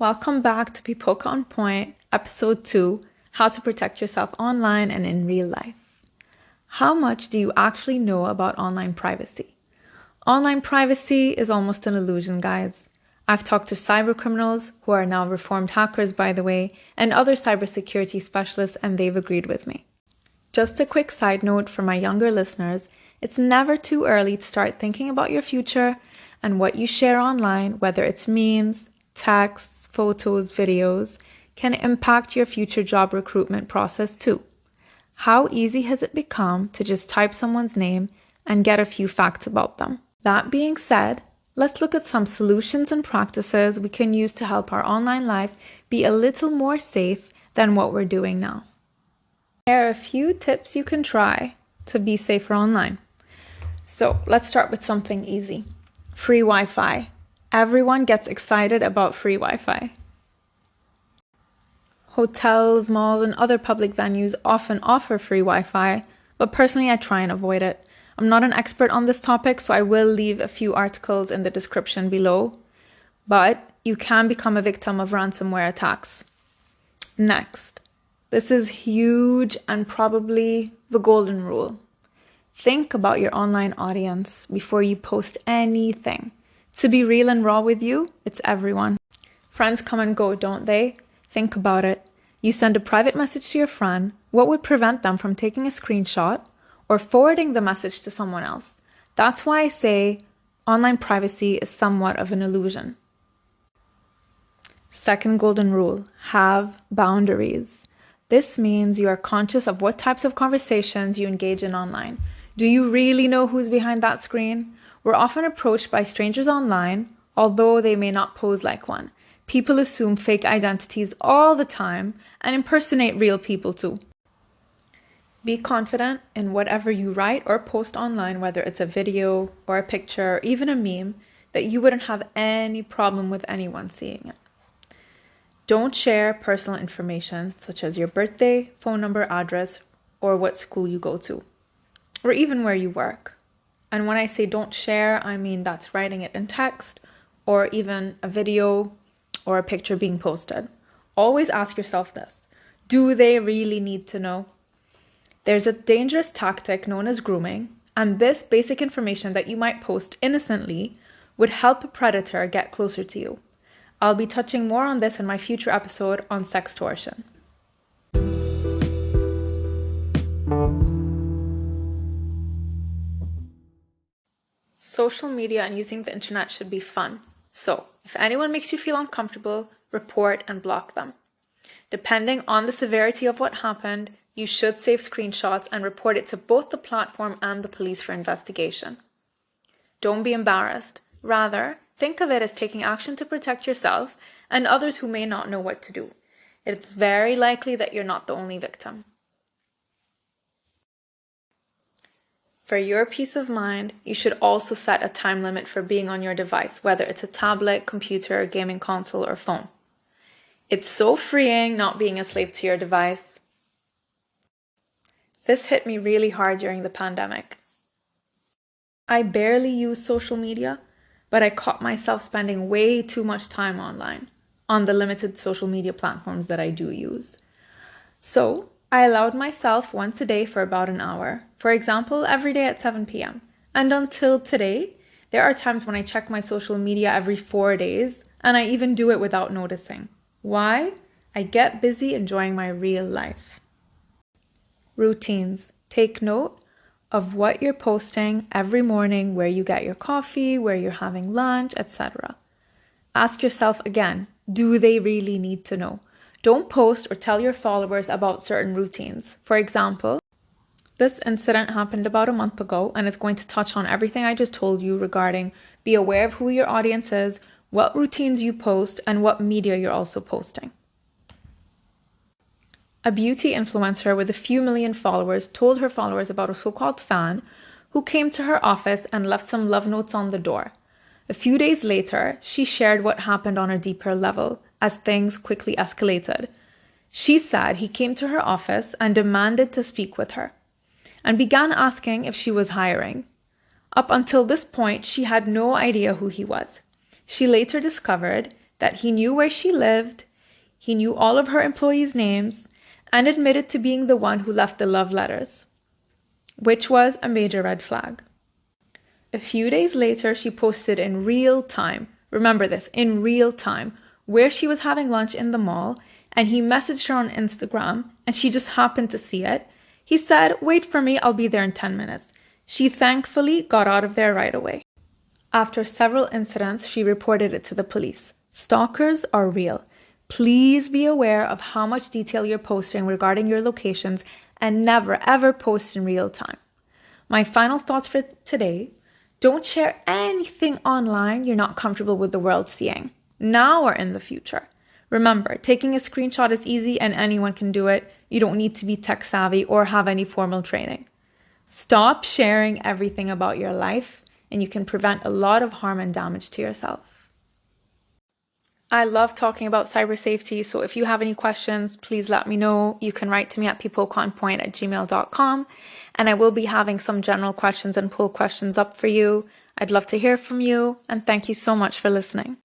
Welcome back to Be Poke on Point, Episode 2, How to Protect Yourself Online and in Real Life. How much do you actually know about online privacy? Online privacy is almost an illusion, guys. I've talked to cyber criminals, who are now reformed hackers, by the way, and other cybersecurity specialists, and they've agreed with me. Just a quick side note for my younger listeners, it's never too early to start thinking about your future and what you share online, whether it's memes, texts, photos, videos, can impact your future job recruitment process too. How easy has it become to just type someone's name and get a few facts about them? That being said, let's look at some solutions and practices we can use to help our online life be a little more safe than what we're doing now. Here are a few tips you can try to be safer online. So let's start with something easy. Free Wi-Fi. Everyone gets excited about free Wi-Fi. Hotels, malls, and other public venues often offer free Wi-Fi, but personally I try and avoid it. I'm not an expert on this topic, so I will leave a few articles in the description below, but you can become a victim of ransomware attacks. Next, this is huge and probably the golden rule. Think about your online audience before you post anything. To be real and raw with you, it's everyone. Friends come and go, don't they? Think about it. You send a private message to your friend. What would prevent them from taking a screenshot or forwarding the message to someone else? That's why I say online privacy is somewhat of an illusion. Second golden rule, have boundaries. This means you are conscious of what types of conversations you engage in online. Do you really know who's behind that screen? We're often approached by strangers online, although they may not pose like one. People assume fake identities all the time and impersonate real people too. Be confident in whatever you write or post online, whether it's a video or a picture or even a meme, that you wouldn't have any problem with anyone seeing it. Don't share personal information such as your birthday, phone number, address, or what school you go to, or even where you work. And when I say don't share, I mean that's writing it in text or even a video or a picture being posted. Always ask yourself this: do they really need to know? There's a dangerous tactic known as grooming, and this basic information that you might post innocently would help a predator get closer to you. I'll be touching more on this in my future episode on sextortion. Social media and using the internet should be fun. So, if anyone makes you feel uncomfortable, report and block them. Depending on the severity of what happened, you should save screenshots and report it to both the platform and the police for investigation. Don't be embarrassed. Rather, think of it as taking action to protect yourself and others who may not know what to do. It's very likely that you're not the only victim. For your peace of mind, you should also set a time limit for being on your device, whether it's a tablet, computer, gaming console, or phone. It's so freeing not being a slave to your device. This hit me really hard during the pandemic. I barely use social media, but I caught myself spending way too much time online on the limited social media platforms that I do use. So I allowed myself once a day for about an hour, for example, every day at 7 p.m. And until today, there are times when I check my social media every 4 days, and I even do it without noticing. Why? I get busy enjoying my real life. Routines. Take note of what you're posting every morning, where you get your coffee, where you're having lunch, etc. Ask yourself again, do they really need to know? Don't post or tell your followers about certain routines. For example, this incident happened about a month ago, and it's going to touch on everything I just told you regarding be aware of who your audience is, what routines you post, and what media you're also posting. A beauty influencer with a few million followers told her followers about a so-called fan who came to her office and left some love notes on the door. A few days later, she shared what happened on a deeper level as things quickly escalated. She said he came to her office and demanded to speak with her and began asking if she was hiring. Up until this point, she had no idea who he was. She later discovered that he knew where she lived, he knew all of her employees' names, and admitted to being the one who left the love letters, which was a major red flag. A few days later, she posted in real time, remember this, in real time, where she was having lunch in the mall, and he messaged her on Instagram, and she just happened to see it. He said, "Wait for me, I'll be there in 10 minutes. She thankfully got out of there right away. After several incidents, she reported it to the police. Stalkers are real. Please be aware of how much detail you're posting regarding your locations and never ever post in real time. My final thoughts for today: don't share anything online you're not comfortable with the world seeing, now or in the future. Remember, taking a screenshot is easy and anyone can do it. You don't need to be tech savvy or have any formal training. Stop sharing everything about your life, and you can prevent a lot of harm and damage to yourself. I love talking about cyber safety, so if you have any questions, please let me know. You can write to me at peopleconpoint@gmail.com, and I will be having some general questions and poll questions up for you. I'd love to hear from you, and thank you so much for listening.